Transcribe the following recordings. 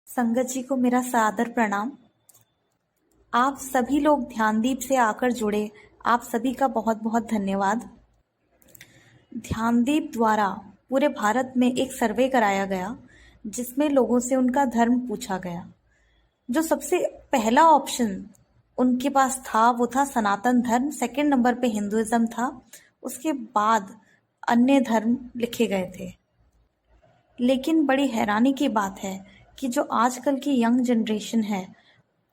संगत जी को मेरा सादर प्रणाम। आप सभी लोग ध्यानदीप से आकर जुड़े, आप सभी का बहुत बहुत धन्यवाद। ध्यानदीप द्वारा पूरे भारत में एक सर्वे कराया गया जिसमें लोगों से उनका धर्म पूछा गया। जो सबसे पहला ऑप्शन उनके पास था वो था सनातन धर्म, सेकंड नंबर पे हिंदुइज्म था, उसके बाद अन्य धर्म लिखे गए थे। लेकिन बड़ी हैरानी की बात है कि जो आजकल की यंग जनरेशन है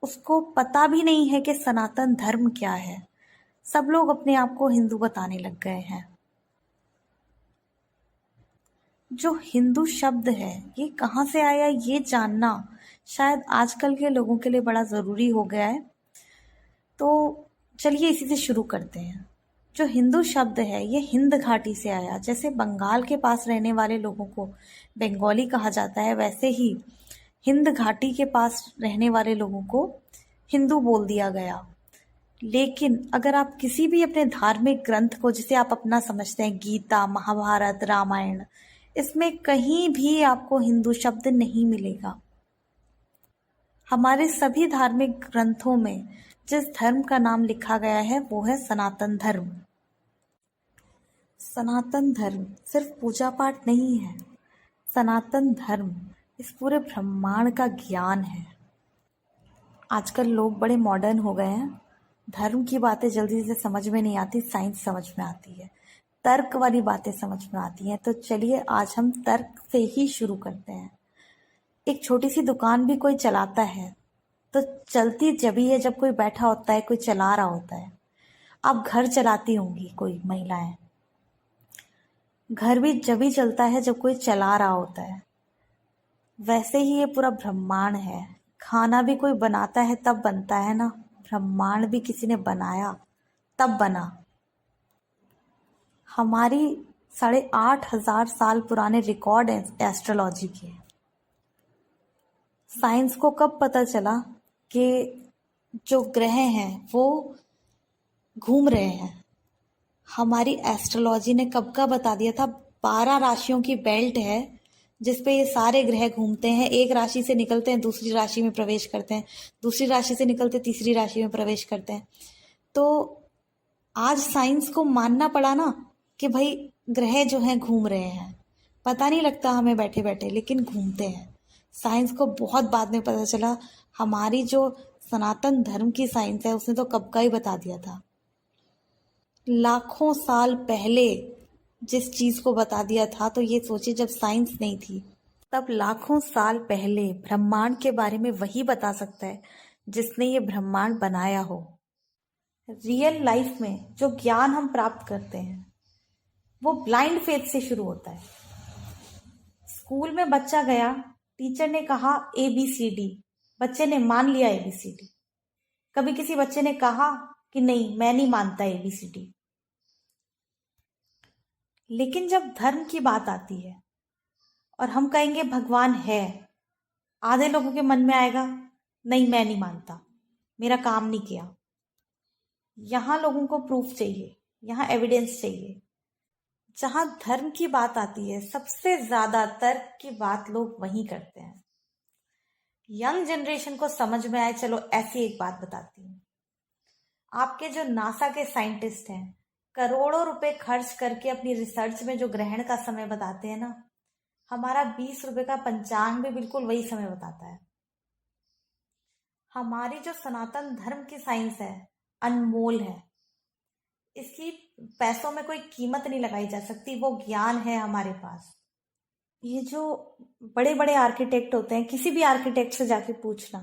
उसको पता भी नहीं है कि सनातन धर्म क्या है। सब लोग अपने आप को हिंदू बताने लग गए हैं। जो हिंदू शब्द है ये कहाँ से आया ये जानना शायद आजकल के लोगों के लिए बड़ा ज़रूरी हो गया है। तो चलिए इसी से शुरू करते हैं। जो हिंदू शब्द है ये हिंद घाटी से आया। जैसे बंगाल के पास रहने वाले लोगों को बंगाली कहा जाता है, वैसे ही हिंद घाटी के पास रहने वाले लोगों को हिंदू बोल दिया गया। लेकिन अगर आप किसी भी अपने धार्मिक ग्रंथ को, जिसे आप अपना समझते हैं, गीता, महाभारत, रामायण, इसमें कहीं भी आपको हिंदू शब्द नहीं मिलेगा। हमारे सभी धार्मिक ग्रंथों में जिस धर्म का नाम लिखा गया है वो है सनातन धर्म। सनातन धर्म सिर्फ पूजा पाठ नहीं है। सनातन धर्म इस पूरे ब्रह्मांड का ज्ञान है। आजकल लोग बड़े मॉडर्न हो गए हैं। धर्म की बातें जल्दी से समझ में नहीं आती, साइंस समझ में आती है, तर्क वाली बातें समझ में आती हैं। तो चलिए आज हम तर्क से ही शुरू करते हैं। एक छोटी सी दुकान भी कोई चलाता है तो चलती जब ही है जब कोई बैठा होता है, कोई चला रहा होता है। आप घर चलाती होंगी कोई महिलाएं, घर भी जब ही चलता है जब कोई चला रहा होता है। वैसे ही ये पूरा ब्रह्मांड है। खाना भी कोई बनाता है तब बनता है ना, ब्रह्मांड भी किसी ने बनाया तब बना। हमारी 8,500 साल पुराने रिकॉर्ड हैं एस्ट्रोलॉजी के। साइंस को कब पता चला कि जो ग्रह हैं वो घूम रहे हैं? हमारी एस्ट्रोलॉजी ने कब का बता दिया था। 12 राशियों की बेल्ट है जिसपे ये सारे ग्रह घूमते हैं। एक राशि से निकलते हैं दूसरी राशि में प्रवेश करते हैं, दूसरी राशि से निकलते तीसरी राशि में प्रवेश करते हैं। तो आज साइंस को मानना पड़ा ना कि भाई ग्रह जो हैं घूम रहे हैं। पता नहीं लगता हमें बैठे बैठे, लेकिन घूमते हैं। साइंस को बहुत बाद में पता चला। हमारी जो सनातन धर्म की साइंस है उसने तो कब का ही बता दिया था। लाखों साल पहले जिस चीज को बता दिया था, तो ये सोचिए जब साइंस नहीं थी तब लाखों साल पहले ब्रह्मांड के बारे में वही बता सकता है जिसने ये ब्रह्मांड बनाया हो। रियल लाइफ में जो ज्ञान हम प्राप्त करते हैं वो ब्लाइंड फेथ से शुरू होता है। स्कूल में बच्चा गया, टीचर ने कहा ABCD, बच्चे ने मान लिया ABCD। कभी किसी बच्चे ने कहा कि नहीं मैं नहीं मानता ABCD। लेकिन जब धर्म की बात आती है और हम कहेंगे भगवान है, आधे लोगों के मन में आएगा नहीं मैं नहीं मानता, मेरा काम नहीं किया। यहां लोगों को प्रूफ चाहिए, यहां एविडेंस चाहिए। जहां धर्म की बात आती है सबसे ज्यादा तर्क की बात लोग वहीं करते हैं। यंग जनरेशन को समझ में आए, चलो ऐसी एक बात बताती हूँ। आपके जो नासा के साइंटिस्ट हैं करोड़ों रुपए खर्च करके अपनी रिसर्च में जो ग्रहण का समय बताते हैं ना, हमारा 20 रुपए का पंचांग भी बिल्कुल वही समय बताता है। हमारी जो सनातन धर्म की साइंस है अनमोल है। इसकी पैसों में कोई कीमत नहीं लगाई जा सकती। वो ज्ञान है हमारे पास। ये जो बड़े बड़े आर्किटेक्ट होते हैं, किसी भी आर्किटेक्ट से जाके पूछना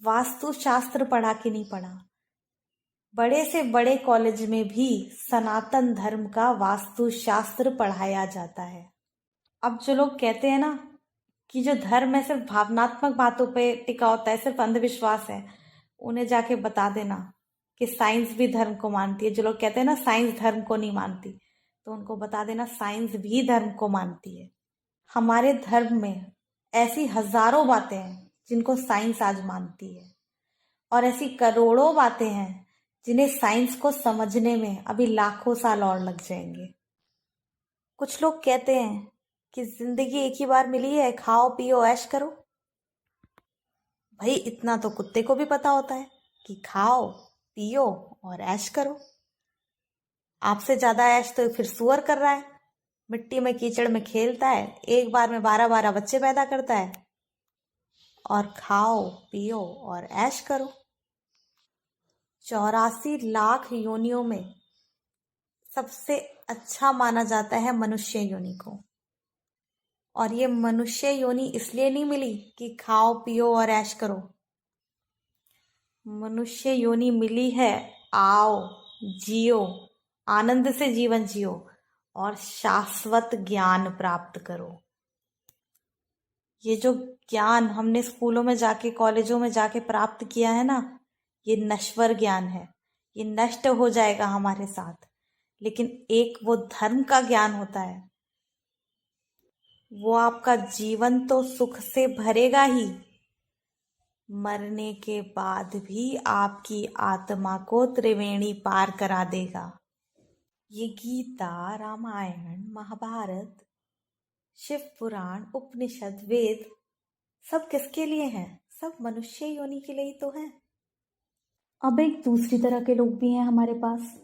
वास्तु शास्त्र पढ़ा कि नहीं पढ़ा। बड़े से बड़े कॉलेज में भी सनातन धर्म का वास्तु शास्त्र पढ़ाया जाता है। अब जो लोग कहते हैं ना कि जो धर्म है सिर्फ भावनात्मक बातों पे टिका होता है, सिर्फ अंधविश्वास है, उन्हें जाके बता देना कि साइंस भी धर्म को मानती है। जो लोग कहते हैं ना साइंस धर्म को नहीं मानती, तो उनको बता देना साइंस भी धर्म को मानती है। हमारे धर्म में ऐसी हजारों बातें हैं जिनको साइंस आज मानती है, और ऐसी करोड़ों बातें हैं जिन्हें साइंस को समझने में अभी लाखों साल और लग जाएंगे। कुछ लोग कहते हैं कि जिंदगी एक ही बार मिली है, खाओ पियो ऐश करो। भाई इतना तो कुत्ते को भी पता होता है कि खाओ पियो और ऐश करो। आपसे ज्यादा ऐश तो फिर सुअर कर रहा है, मिट्टी में कीचड़ में खेलता है, एक बार में 12-12 बच्चे पैदा करता है। और खाओ पियो और ऐश करो। 84 लाख योनियों में सबसे अच्छा माना जाता है मनुष्य योनि को। और ये मनुष्य योनि इसलिए नहीं मिली कि खाओ पियो और ऐश करो। मनुष्य योनि मिली है आओ जियो, आनंद से जीवन जियो और शाश्वत ज्ञान प्राप्त करो। ये जो ज्ञान हमने स्कूलों में जाके कॉलेजों में जाके प्राप्त किया है ना, ये नश्वर ज्ञान है, ये नष्ट हो जाएगा हमारे साथ। लेकिन एक वो धर्म का ज्ञान होता है, वो आपका जीवन तो सुख से भरेगा ही, मरने के बाद भी आपकी आत्मा को त्रिवेणी पार करा देगा। ये गीता, रामायण, महाभारत, शिव पुराण, उपनिषद, वेद सब किसके लिए हैं? सब मनुष्य योनि के लिए ही तो हैं। अब एक दूसरी तरह के लोग भी हैं हमारे पास,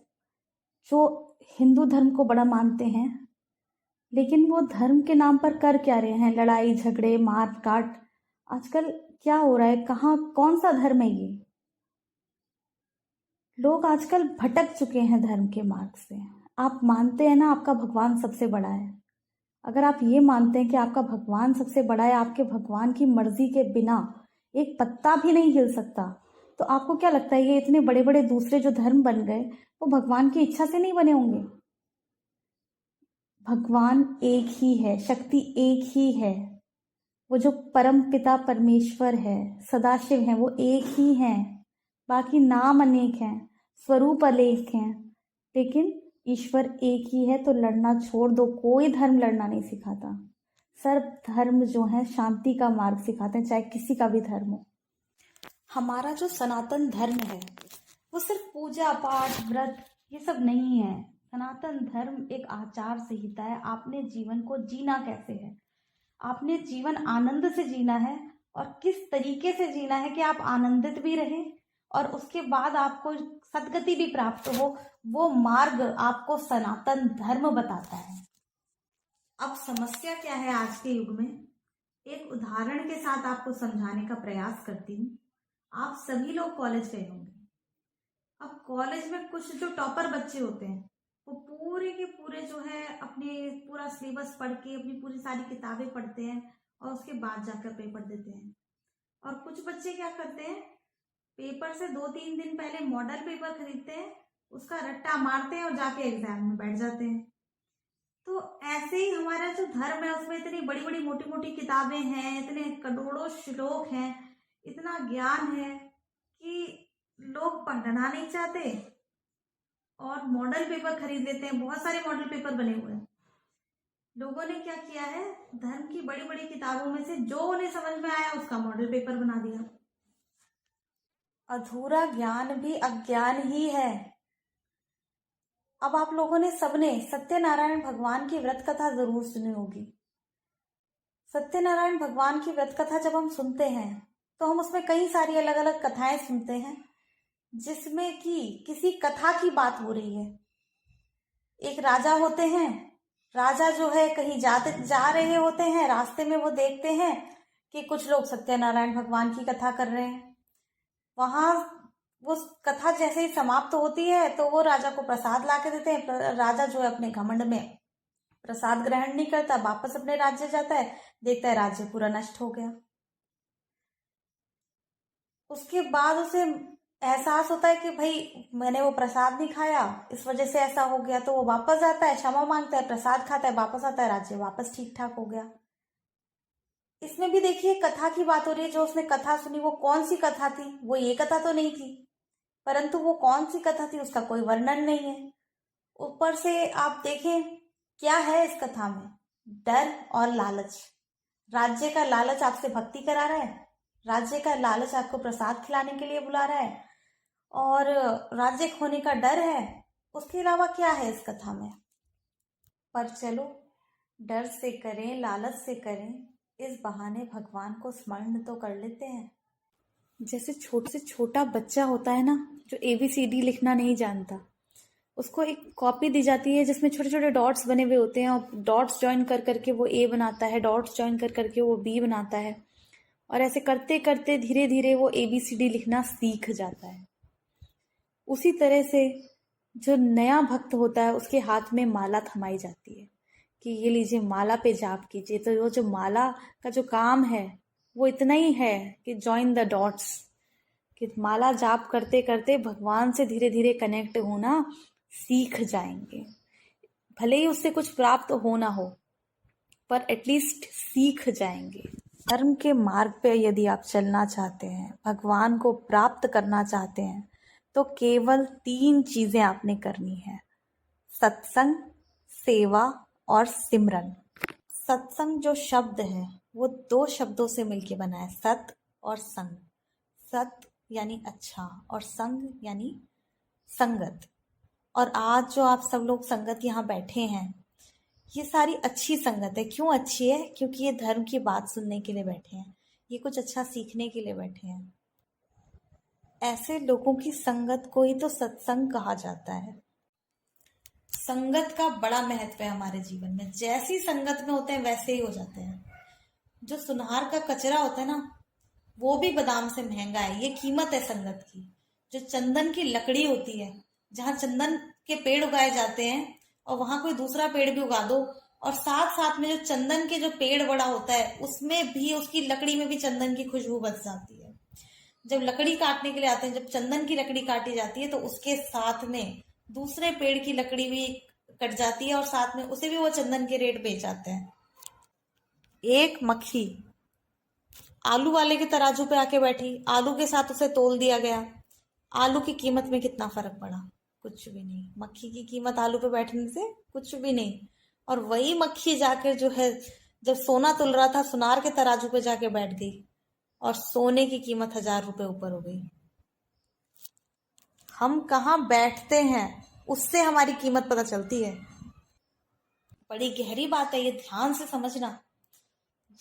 जो हिंदू धर्म को बड़ा मानते हैं, लेकिन वो धर्म के नाम पर कर क्या रहे हैं? लड़ाई झगड़े मार काट। आजकल क्या हो रहा है? कहाँ कौन सा धर्म है ये? लोग आजकल भटक चुके हैं धर्म के मार्ग से। आप मानते हैं ना आपका भगवान सबसे बड़ा है। अगर आप ये मानते हैं कि आपका भगवान सबसे बड़ा है, आपके भगवान की मर्जी के बिना एक पत्ता भी नहीं हिल सकता, तो आपको क्या लगता है ये इतने बड़े बड़े दूसरे जो धर्म बन गए वो भगवान की इच्छा से नहीं बने होंगे? भगवान एक ही है, शक्ति एक ही है। वो जो परम पिता परमेश्वर है, सदाशिव है, वो एक ही हैं। बाकी नाम अनेक हैं, स्वरूप अनेक हैं, लेकिन ईश्वर एक ही है। तो लड़ना छोड़ दो, कोई धर्म लड़ना नहीं सिखाता। सर्व धर्म जो है शांति का मार्ग सिखाते हैं, चाहे किसी का भी धर्म हो। हमारा जो सनातन धर्म है वो सिर्फ पूजा पाठ व्रत ये सब नहीं है। सनातन धर्म एक आचार संहिता है। आपने जीवन को जीना कैसे है, आपने जीवन आनंद से जीना है और किस तरीके से जीना है कि आप आनंदित भी रहें और उसके बाद आपको सद्गति भी प्राप्त हो, वो मार्ग आपको सनातन धर्म बताता है। अब समस्या क्या है आज के युग में, एक उदाहरण के साथ आपको समझाने का प्रयास करती हूँ। आप सभी लोग कॉलेज गए होंगे। अब कॉलेज में कुछ जो टॉपर बच्चे होते हैं वो पूरे के पूरे जो है अपने पूरा सिलेबस पढ़ के अपनी पूरी सारी किताबें पढ़ते हैं और उसके बाद जाकर पेपर देते हैं। और कुछ बच्चे क्या करते हैं, पेपर से 2-3 दिन पहले मॉडल पेपर खरीदते हैं, उसका रट्टा मारते हैं और जाके एग्जाम में बैठ जाते हैं। तो ऐसे ही हमारा जो धर्म है उसमें इतनी बड़ी बड़ी मोटी मोटी किताबें हैं, इतने करोड़ों श्लोक हैं, इतना ज्ञान है कि लोग पढ़ना नहीं चाहते और मॉडल पेपर खरीद लेते हैं। बहुत सारे मॉडल पेपर बने हुए हैं। लोगों ने क्या किया है, धर्म की बड़ी बड़ी किताबों में से जो उन्हें समझ में आया उसका मॉडल पेपर बना दिया। अधूरा ज्ञान भी अज्ञान ही है। अब आप लोगों ने सबने सत्यनारायण भगवान की व्रत कथा जरूर सुनी होगी। सत्यनारायण भगवान की व्रत कथा जब हम सुनते हैं तो हम उसमें कई सारी अलग अलग कथाएं सुनते हैं, जिसमें कि किसी कथा की बात हो रही है। एक राजा होते हैं, राजा जो है कहीं जा रहे होते हैं, रास्ते में वो देखते हैं कि कुछ लोग सत्यनारायण भगवान की कथा कर रहे हैं। वहां वो कथा जैसे ही समाप्त होती है तो वो राजा को प्रसाद ला के देते हैं। राजा जो है अपने घमंड में प्रसाद ग्रहण नहीं करता, वापस अपने राज्य जाता है, देखता है राज्य पूरा नष्ट हो गया। उसके बाद उसे एहसास होता है कि भाई मैंने वो प्रसाद नहीं खाया, इस वजह से ऐसा हो गया। तो वो वापस जाता है, क्षमा मांगता है, प्रसाद खाता है, वापस आता है, राज्य वापस ठीक ठाक हो गया। इसमें भी देखिए कथा की बात हो रही है। जो उसने कथा सुनी वो कौन सी कथा थी? वो ये कथा तो नहीं थी, परंतु वो कौन सी कथा थी उसका कोई वर्णन नहीं है। ऊपर से आप देखें क्या है इस कथा में, डर और लालच। राज्य का लालच आपसे भक्ति करा रहा है, राज्य का लालच आपको प्रसाद खिलाने के लिए बुला रहा है, और राज्य खोने का डर है। उसके अलावा क्या है इस कथा में? पर चलो, डर से करें लालच से करें, इस बहाने भगवान को स्मरण तो कर लेते हैं। जैसे छोटे से छोटा बच्चा होता है ना, जो ABCD लिखना नहीं जानता, उसको एक कॉपी दी जाती है जिसमें छोटे छोटे डॉट्स बने हुए होते हैं, और डॉट्स ज्वाइन कर करके वो A बनाता है, डॉट्स ज्वाइन कर करके वो B बनाता है, और ऐसे करते करते धीरे धीरे वो ABCD लिखना सीख जाता है। उसी तरह से जो नया भक्त होता है उसके हाथ में माला थमाई जाती है कि ये लीजिए, माला पे जाप कीजिए। तो वो जो माला का जो काम है वो इतना ही है कि जॉइन द डॉट्स, कि माला जाप करते करते भगवान से धीरे धीरे कनेक्ट होना सीख जाएंगे। भले ही उससे कुछ प्राप्त हो ना हो, पर एटलीस्ट सीख जाएंगे। धर्म के मार्ग पे यदि आप चलना चाहते हैं, भगवान को प्राप्त करना चाहते हैं, तो केवल 3 चीजें आपने करनी है: सत्संग, सेवा और सिमरन। सत्संग जो शब्द है वो 2 शब्दों से मिलके बना है, सत और संग। सत यानी अच्छा और संग यानी संगत। और आज जो आप सब लोग संगत यहाँ बैठे हैं, ये सारी अच्छी संगत है। क्यों अच्छी है? क्योंकि ये धर्म की बात सुनने के लिए बैठे हैं, ये कुछ अच्छा सीखने के लिए बैठे हैं। ऐसे लोगों की संगत को ही तो सत्संग कहा जाता है। संगत का बड़ा महत्व है हमारे जीवन में। जैसी संगत में होते हैं वैसे ही हो जाते हैं। जो सुनार का कचरा होता है ना, वो भी बादाम से महंगा है। ये कीमत है संगत की। जो चंदन की लकड़ी होती है, जहाँ चंदन के पेड़ उगाए जाते हैं और वहां कोई दूसरा पेड़ भी उगा दो, और साथ साथ में जो चंदन के जो पेड़ बड़ा होता है उसमें भी, उसकी लकड़ी में भी चंदन की खुशबू बस जाती है। जब लकड़ी काटने के लिए आते हैं, जब चंदन की लकड़ी काटी जाती है तो उसके साथ में दूसरे पेड़ की लकड़ी भी कट जाती है और साथ में उसे भी वो चंदन के रेट बेच जाते हैं। एक मक्खी आलू वाले के तराजू पे आके बैठी, आलू के साथ उसे तोल दिया गया। आलू की कीमत में कितना फर्क पड़ा? कुछ भी नहीं। मक्खी की कीमत आलू पे बैठने से कुछ भी नहीं। और वही मक्खी जाकर जो है, जब सोना तुल रहा था, सुनार के तराजू पे जाके बैठ गई और सोने की कीमत 1000 रुपए ऊपर हो गई। हम कहाँ बैठते हैं उससे हमारी कीमत पता चलती है। बड़ी गहरी बात है ये, ध्यान से समझना।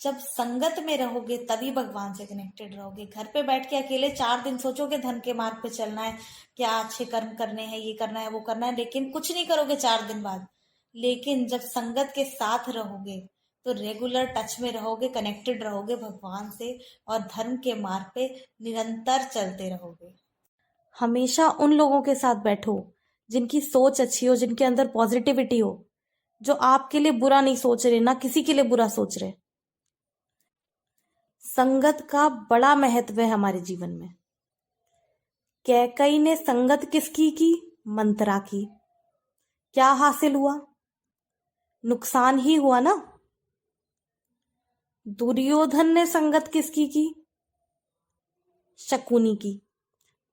जब संगत में रहोगे तभी भगवान से कनेक्टेड रहोगे। घर पे बैठ के अकेले 4 दिन सोचोगे धर्म के मार्ग पे चलना है, क्या अच्छे कर्म करने हैं, ये करना है, वो करना है, लेकिन कुछ नहीं करोगे 4 दिन बाद। लेकिन जब संगत के साथ रहोगे तो रेगुलर टच में रहोगे, कनेक्टेड रहोगे भगवान से, और धर्म के मार्ग पे निरंतर चलते रहोगे। हमेशा उन लोगों के साथ बैठो जिनकी सोच अच्छी हो, जिनके अंदर पॉजिटिविटी हो, जो आपके लिए बुरा नहीं सोच रहे, ना किसी के लिए बुरा सोच रहे। संगत का बड़ा महत्व है हमारे जीवन में। कैकई ने संगत किसकी की? मंत्रा की। क्या हासिल हुआ? नुकसान ही हुआ ना। दुर्योधन ने संगत किसकी की? शकुनी की।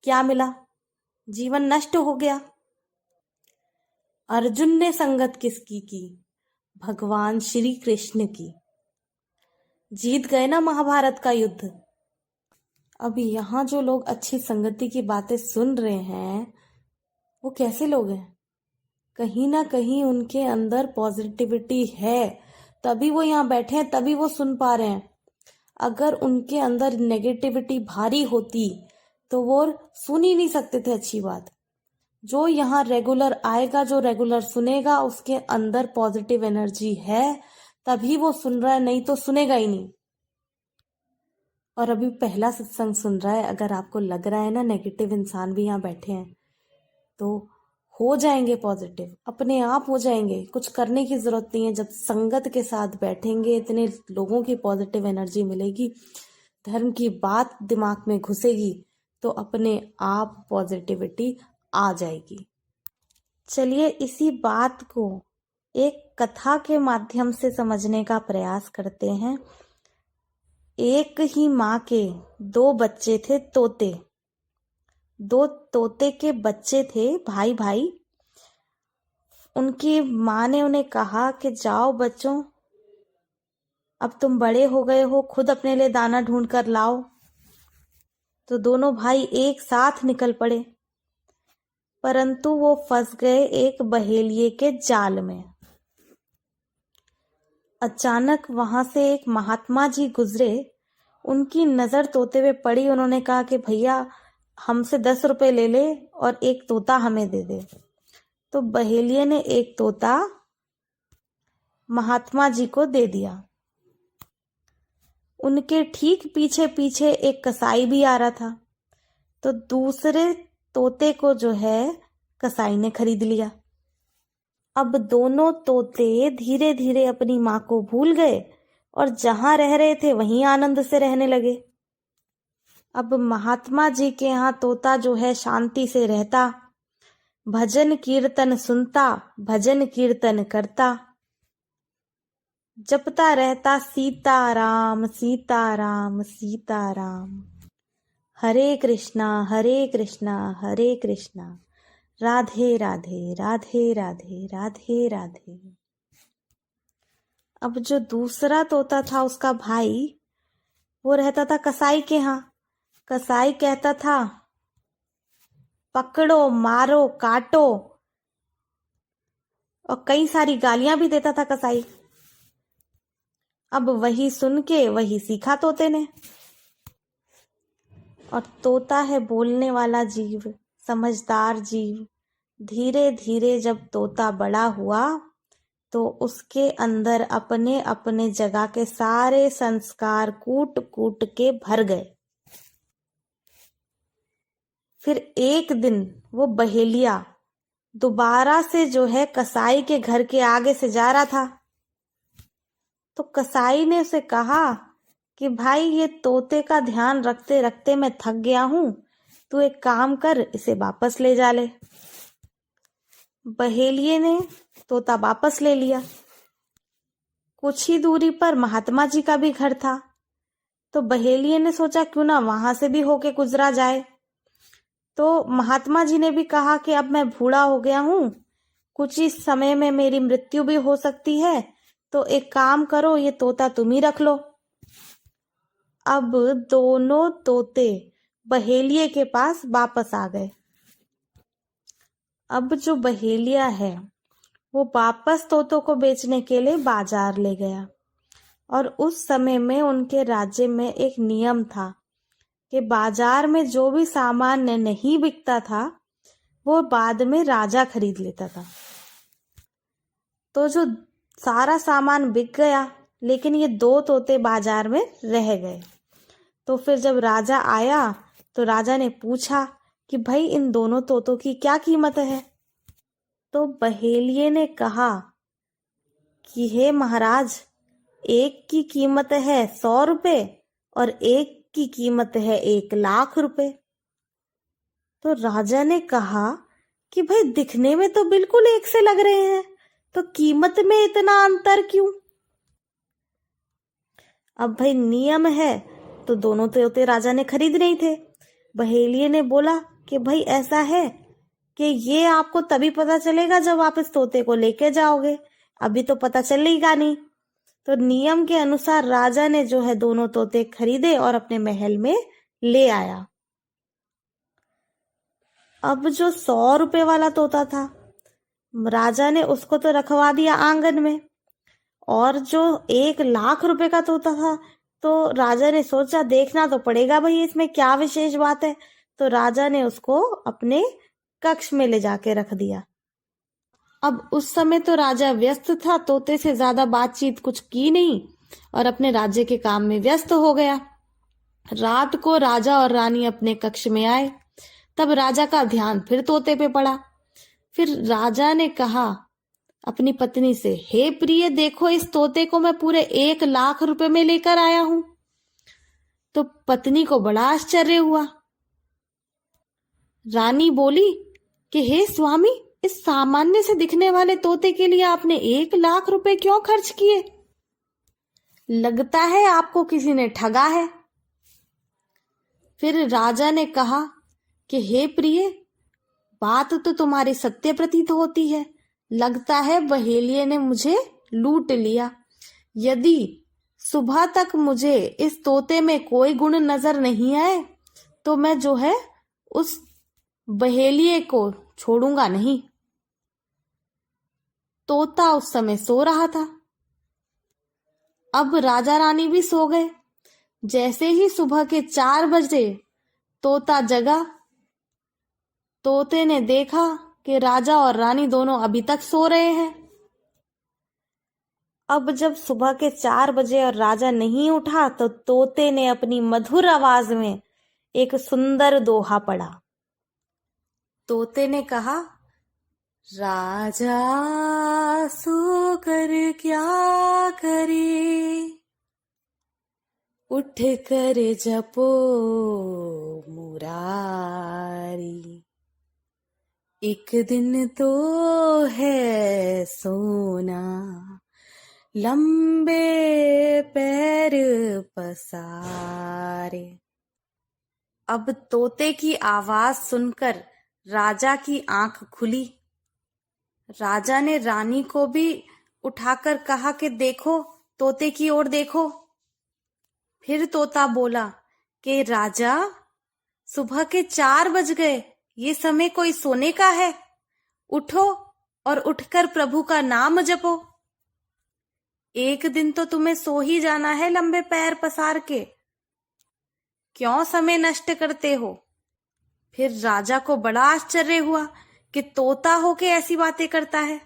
क्या मिला? जीवन नष्ट हो गया। अर्जुन ने संगत किसकी की? भगवान श्री कृष्ण की। जीत गए ना महाभारत का युद्ध। अब यहाँ जो लोग अच्छी संगति की बातें सुन रहे हैं, वो कैसे लोग हैं? कहीं ना कहीं उनके अंदर पॉजिटिविटी है, तभी वो यहाँ बैठे हैं, तभी वो सुन पा रहे हैं। अगर उनके अंदर नेगेटिविटी भारी होती तो वो सुन ही नहीं सकते थे अच्छी बात। जो यहाँ रेगुलर आएगा, जो रेगुलर सुनेगा, उसके अंदर पॉजिटिव एनर्जी है, तभी वो सुन रहा है, नहीं तो सुनेगा ही नहीं। और अभी पहला सत्संग सुन रहा है, अगर आपको लग रहा है ना नेगेटिव इंसान भी यहाँ बैठे हैं, तो हो जाएंगे पॉजिटिव, अपने आप हो जाएंगे। कुछ करने की जरूरत नहीं है। जब संगत के साथ बैठेंगे, इतने लोगों की पॉजिटिव एनर्जी मिलेगी, धर्म की बात दिमाग में घुसेगी, तो अपने आप पॉजिटिविटी आ जाएगी। चलिए इसी बात को एक कथा के माध्यम से समझने का प्रयास करते हैं। एक ही माँ के 2 बच्चे थे, तोते। 2 तोते के बच्चे थे, भाई भाई। उनकी माँ ने उन्हें कहा कि जाओ बच्चों, अब तुम बड़े हो गए हो, खुद अपने लिए दाना ढूंढ कर लाओ। तो दोनों भाई एक साथ निकल पड़े, परंतु वो फंस गए एक बहेलिये के जाल में। अचानक वहां से एक महात्मा जी गुजरे उनकी नज़र तोते पे पड़ी। उन्होंने कहा कि भैया हमसे 10 रुपए ले ले और एक तोता हमें दे दे। तो बहेलिये ने एक तोता महात्मा जी को दे दिया। उनके ठीक पीछे पीछे एक कसाई भी आ रहा था, तो दूसरे तोते को जो है कसाई ने खरीद लिया। अब दोनों तोते धीरे धीरे अपनी माँ को भूल गए और जहां रह रहे थे वहीं आनंद से रहने लगे। अब महात्मा जी के यहाँ तोता जो है शांति से रहता, भजन कीर्तन सुनता, भजन कीर्तन करता, जपता रहता सीताराम सीताराम सीताराम, हरे कृष्णा हरे कृष्णा, राधे राधे राधे राधे राधे राधे। अब जो दूसरा तोता था उसका भाई, वो रहता था कसाई के यहाँ। कसाई कहता था पकड़ो मारो काटो, और कई सारी गालियां भी देता था कसाई। अब वही सुन के वही सीखा तोते ने। और तोता है बोलने वाला जीव, समझदार जीव। धीरे धीरे जब तोता बड़ा हुआ तो उसके अंदर अपने अपने जगह के सारे संस्कार कूट कूट के भर गए। फिर एक दिन वो बहेलिया दोबारा से जो है कसाई के घर के आगे से जा रहा था, तो कसाई ने उसे कहा कि भाई ये तोते का ध्यान रखते रखते मैं थक गया हूं, तू एक काम कर, इसे वापस ले जा ले। बहेलिये ने तोता वापस ले लिया। कुछ ही दूरी पर महात्मा जी का भी घर था, तो बहेलिये ने सोचा क्यों ना वहां से भी होके गुजरा जाए। तो महात्मा जी ने भी कहा कि अब मैं बूढ़ा हो गया हूं, कुछ ही समय में मेरी मृत्यु भी हो सकती है, तो एक काम करो, ये तोता तुम ही रख लो। अब दोनों तोते बहेलिये के पास वापस आ गए। अब जो बहेलिया है वो वापस तोतों को बेचने के लिए बाजार ले गया। और उस समय में उनके राज्य में एक नियम था कि बाजार में जो भी सामान नहीं बिकता था वो बाद में राजा खरीद लेता था। तो जो सारा सामान बिक गया, लेकिन ये दो तोते बाजार में रह गए। तो फिर जब राजा आया तो राजा ने पूछा कि भाई इन दोनों तोतों की क्या कीमत है। तो बहेलिये ने कहा कि हे महाराज, एक की कीमत है 100 रुपए और एक की कीमत है 1,00,000 रुपए। तो राजा ने कहा कि भाई दिखने में तो बिल्कुल एक से लग रहे हैं, तो कीमत में इतना अंतर क्यों। अब भाई नियम है तो दोनों तोते राजा ने खरीदने ही थे। बहेलिये ने बोला कि भाई ऐसा है कि ये आपको तभी पता चलेगा जब आप इस तोते को लेके जाओगे, अभी तो पता चलेगा नहीं। तो नियम के अनुसार राजा ने जो है दोनों तोते खरीदे और अपने महल में ले आया। अब जो 100 रुपए वाला तोता था, राजा ने उसको तो रखवा दिया आंगन में, और जो 1,00,000 रुपए का तोता था, तो राजा ने सोचा देखना तो पड़ेगा भाई इसमें क्या विशेष बात है। तो राजा ने उसको अपने कक्ष में ले जाके रख दिया। अब उस समय तो राजा व्यस्त था, तोते से ज्यादा बातचीत कुछ की नहीं और अपने राज्य के काम में व्यस्त हो गया। रात को राजा और रानी अपने कक्ष में आए, तब राजा का ध्यान फिर तोते पे पड़ा। फिर राजा ने कहा अपनी पत्नी से, हे प्रिय, देखो इस तोते को मैं पूरे 1,00,000 रुपए में लेकर आया हूं। तो पत्नी को बड़ा आश्चर्य हुआ। रानी बोली कि हे स्वामी, इस सामान्य से दिखने वाले तोते के लिए आपने 1,00,000 रुपए क्यों खर्च किए? लगता है आपको किसी ने ठगा है। फिर राजा ने कहा कि हे प्रिय, बात तो तुम्हारी सत्य प्रतीत होती है, लगता है बहेलिये ने मुझे लूट लिया। यदि सुबह तक मुझे इस तोते में कोई गुण नजर नहीं आए तो मैं जो है उस बहेलिये को छोड़ूंगा नहीं। तोता उस समय सो रहा था। अब राजा रानी भी सो गए। जैसे ही सुबह के 4 बजे तोता जगा, तोते ने देखा कि राजा और रानी दोनों अभी तक सो रहे हैं। अब जब सुबह के 4 बजे और राजा नहीं उठा तो तोते ने अपनी मधुर आवाज में एक सुंदर दोहा पढ़ा। तोते ने कहा, राजा सो कर क्या करे, उठ कर जपो मुरारी, एक दिन तो है सोना, लंबे पैर पसारे। अब तोते की आवाज सुनकर राजा की आंख खुली। राजा ने रानी को भी उठाकर कहा कि देखो, तोते की ओर देखो। फिर तोता बोला कि राजा, सुबह के 4 बज गए, ये समय कोई सोने का है। उठो और उठकर प्रभु का नाम जपो। एक दिन तो तुम्हें सो ही जाना है लंबे पैर पसार के, क्यों समय नष्ट करते हो। फिर राजा को बड़ा आश्चर्य हुआ कि तोता होके ऐसी बातें करता है,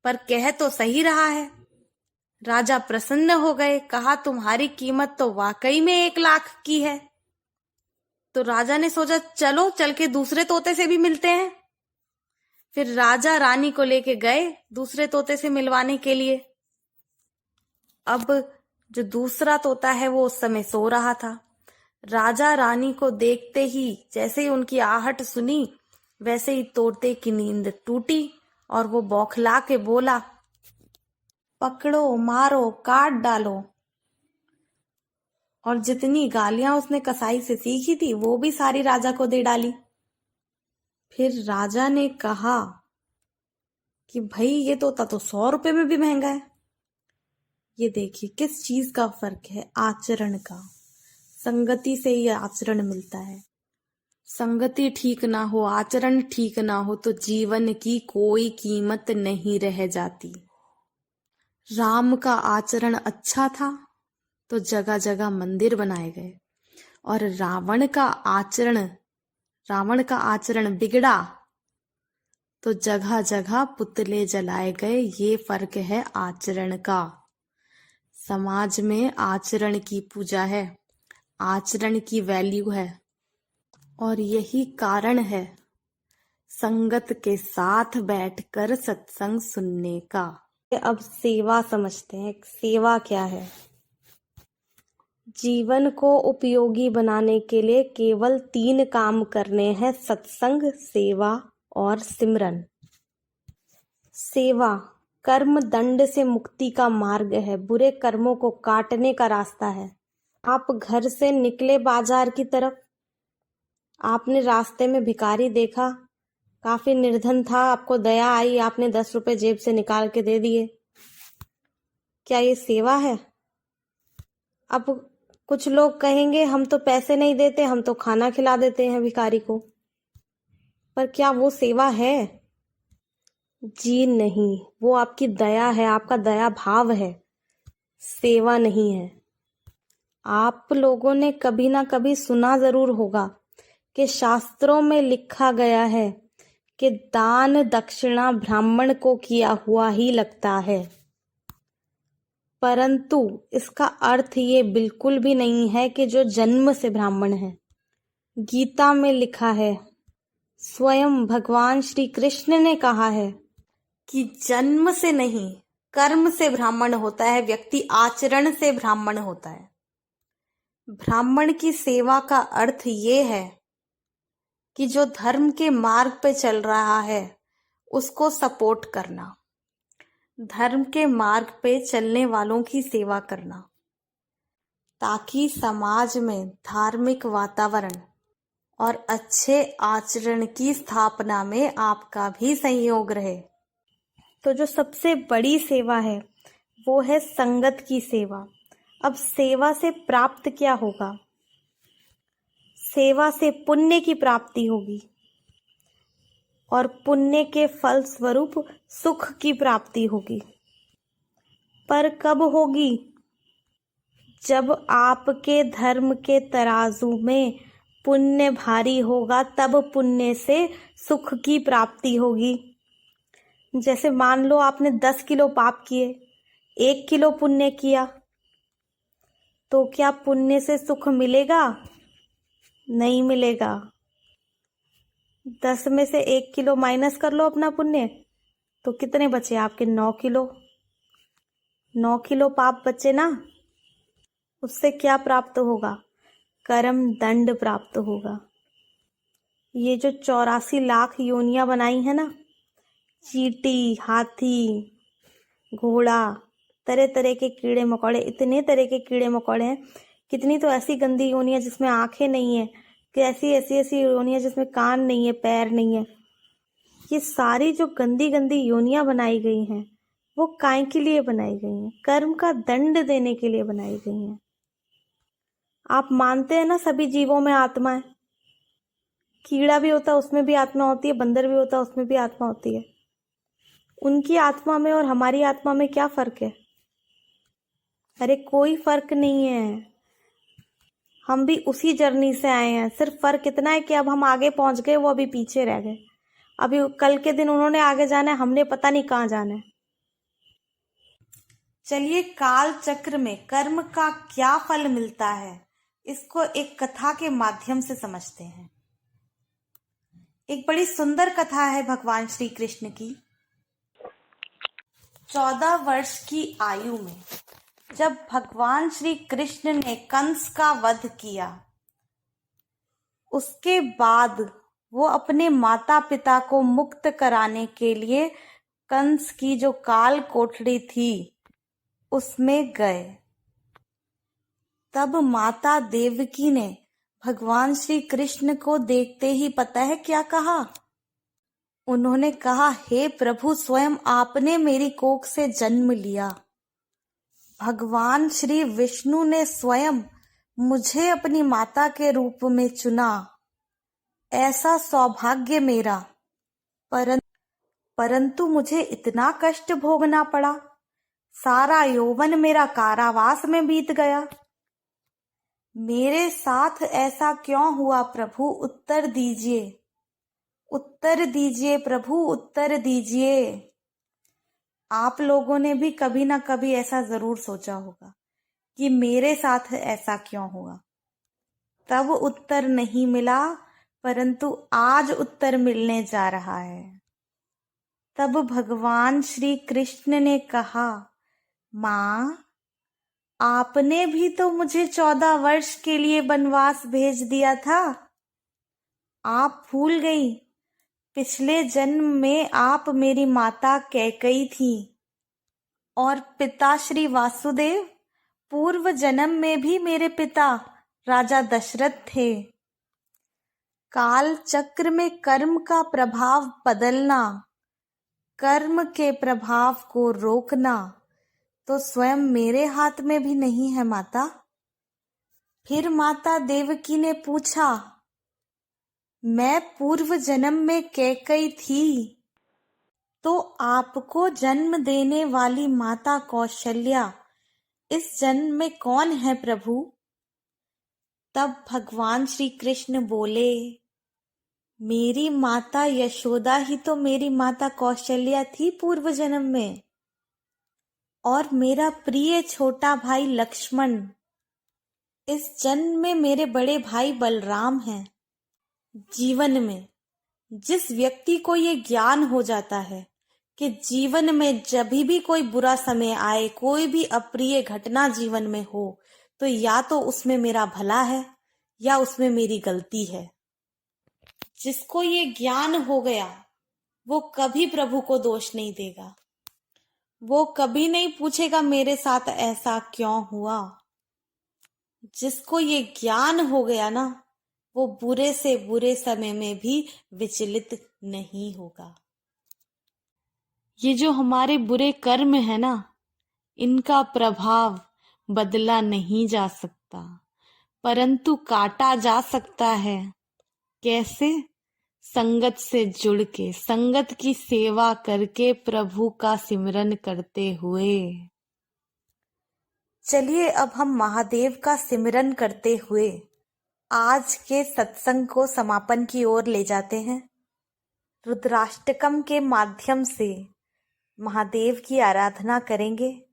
पर कह तो सही रहा है। राजा प्रसन्न हो गए, कहा तुम्हारी कीमत तो वाकई में 1 लाख की है। तो राजा ने सोचा चलो चल के दूसरे तोते से भी मिलते हैं। फिर राजा रानी को लेके गए दूसरे तोते से मिलवाने के लिए। अब जो दूसरा तोता है वो उस समय सो रहा था। राजा रानी को देखते ही जैसे ही उनकी आहट सुनी, वैसे ही तोते की नींद टूटी और वो बौखला के बोला, पकड़ो, मारो, काट डालो। और जितनी गालियां उसने कसाई से सीखी थी वो भी सारी राजा को दे डाली। फिर राजा ने कहा कि भाई ये तोता तो 100 रुपए में भी महंगा है। ये देखिए किस चीज का फर्क है, आचरण का। संगति से ही आचरण मिलता है। संगति ठीक ना हो, आचरण ठीक ना हो तो जीवन की कोई कीमत नहीं रह जाती। राम का आचरण अच्छा था तो जगह जगह मंदिर बनाए गए, और रावण का आचरण बिगड़ा तो जगह जगह पुतले जलाए गए। ये फर्क है आचरण का। समाज में आचरण की पूजा है, आचरण की वैल्यू है, और यही कारण है संगत के साथ बैठकर सत्संग सुनने का। अब सेवा समझते हैं। सेवा क्या है? जीवन को उपयोगी बनाने के लिए केवल 3 काम करने हैं: सत्संग, सेवा और सिमरन। सेवा कर्म दंड से मुक्ति का मार्ग है, बुरे कर्मों को काटने का रास्ता है। आप घर से निकले बाजार की तरफ, आपने रास्ते में भिखारी देखा, काफी निर्धन था, आपको दया आई, आपने 10 रुपए जेब से निकाल के दे दिए। क्या ये सेवा है? अब कुछ लोग कहेंगे हम तो पैसे नहीं देते, हम तो खाना खिला देते हैं भिखारी को। पर क्या वो सेवा है? जी नहीं, वो आपकी दया है, आपका दया भाव है, सेवा नहीं है। आप लोगों ने कभी ना कभी सुना जरूर होगा कि शास्त्रों में लिखा गया है कि दान दक्षिणा ब्राह्मण को किया हुआ ही लगता है, परंतु इसका अर्थ ये बिल्कुल भी नहीं है कि जो जन्म से ब्राह्मण है। गीता में लिखा है, स्वयं भगवान श्री कृष्ण ने कहा है कि जन्म से नहीं, कर्म से ब्राह्मण होता है व्यक्ति, आचरण से ब्राह्मण होता है। ब्राह्मण की सेवा का अर्थ ये है कि जो धर्म के मार्ग पे चल रहा है उसको सपोर्ट करना, धर्म के मार्ग पे चलने वालों की सेवा करना, ताकि समाज में धार्मिक वातावरण और अच्छे आचरण की स्थापना में आपका भी सहयोग रहे। तो जो सबसे बड़ी सेवा है वो है संगत की सेवा। अब सेवा से प्राप्त क्या होगा? सेवा से पुण्य की प्राप्ति होगी, और पुण्य के फल स्वरूप सुख की प्राप्ति होगी। पर कब होगी? जब आपके धर्म के तराजू में पुण्य भारी होगा तब पुण्य से सुख की प्राप्ति होगी। जैसे मान लो आपने 10 किलो पाप किए, 1 किलो पुण्य किया, तो क्या पुण्य से सुख मिलेगा? नहीं मिलेगा। 10 में से 1 किलो माइनस कर लो अपना पुण्य, तो कितने बचे आपके? 9 किलो। 9 किलो पाप बचे ना, उससे क्या प्राप्त होगा? कर्म दंड प्राप्त होगा। ये जो 84 लाख योनियां बनाई है ना, चींटी, हाथी, घोड़ा, तरह तरह के कीड़े मकोड़े, इतने तरह के कीड़े मकोड़े हैं। कितनी तो ऐसी गंदी योनियां जिसमें आंखें नहीं है, कि ऐसी ऐसी ऐसी योनियां जिसमें कान नहीं है, पैर नहीं है। ये सारी जो गंदी गंदी योनियां बनाई गई हैं, वो काय के लिए बनाई गई हैं? कर्म का दंड देने के लिए बनाई गई हैं। आप मानते हैं ना सभी जीवों में आत्मा है? कीड़ा भी होता है उसमें भी आत्मा होती है, बंदर भी होता है उसमें भी आत्मा होती है। उनकी आत्मा में और हमारी आत्मा में क्या फर्क है? अरे कोई फर्क नहीं है। हम भी उसी जर्नी से आए हैं, सिर्फ फर्क इतना है कि अब हम आगे पहुंच गए, वो अभी पीछे रह गए। अभी कल के दिन उन्होंने आगे जाना है, हमने पता नहीं कहाँ जाना है। चलिए, काल चक्र में कर्म का क्या फल मिलता है, इसको एक कथा के माध्यम से समझते हैं। एक बड़ी सुंदर कथा है भगवान श्री कृष्ण की। 14 वर्ष की आयु में जब भगवान श्री कृष्ण ने कंस का वध किया, उसके बाद वो अपने माता पिता को मुक्त कराने के लिए कंस की जो काल कोठरी थी उसमें गए। तब माता देवकी ने भगवान श्री कृष्ण को देखते ही पता है क्या कहा? उन्होंने कहा, हे प्रभु, स्वयं आपने मेरी कोख से जन्म लिया। भगवान श्री विष्णु ने स्वयं मुझे अपनी माता के रूप में चुना। ऐसा सौभाग्य मेरा, परंतु मुझे इतना कष्ट भोगना पड़ा। सारा यौवन मेरा कारावास में बीत गया। मेरे साथ ऐसा क्यों हुआ प्रभु? उत्तर दीजिए, उत्तर दीजिए प्रभु, उत्तर दीजिए। आप लोगों ने भी कभी ना कभी ऐसा जरूर सोचा होगा कि मेरे साथ ऐसा क्यों हुआ। तब उत्तर नहीं मिला, परंतु आज उत्तर मिलने जा रहा है। तब भगवान श्री कृष्ण ने कहा, माँ, आपने भी तो मुझे 14 वर्ष के लिए वनवास भेज दिया था। आप भूल गई, पिछले जन्म में आप मेरी माता कैकेयी थी और पिता श्री वासुदेव पूर्व जन्म में भी मेरे पिता राजा दशरथ थे। काल चक्र में कर्म का प्रभाव बदलना, कर्म के प्रभाव को रोकना तो स्वयं मेरे हाथ में भी नहीं है माता। फिर माता देवकी ने पूछा, मैं पूर्व जन्म में कैकेयी थी, तो आपको जन्म देने वाली माता कौशल्या इस जन्म में कौन है प्रभु? तब भगवान श्री कृष्ण बोले, मेरी माता यशोदा ही तो मेरी माता कौशल्या थी पूर्व जन्म में, और मेरा प्रिय छोटा भाई लक्ष्मण इस जन्म में मेरे बड़े भाई बलराम हैं। जीवन में जिस व्यक्ति को ये ज्ञान हो जाता है कि जीवन में जब भी कोई बुरा समय आए, कोई भी अप्रिय घटना जीवन में हो, तो या तो उसमें मेरा भला है या उसमें मेरी गलती है। जिसको ये ज्ञान हो गया वो कभी प्रभु को दोष नहीं देगा। वो कभी नहीं पूछेगा मेरे साथ ऐसा क्यों हुआ। जिसको ये ज्ञान हो गया ना, वो बुरे से बुरे समय में भी विचलित नहीं होगा। ये जो हमारे बुरे कर्म है ना, इनका प्रभाव बदला नहीं जा सकता, परंतु काटा जा सकता है। कैसे? संगत से जुड़ के, संगत की सेवा करके, प्रभु का सिमरन करते हुए। चलिए अब हम महादेव का सिमरन करते हुए आज के सत्संग को समापन की ओर ले जाते हैं। रुद्राष्टकम के माध्यम से महादेव की आराधना करेंगे।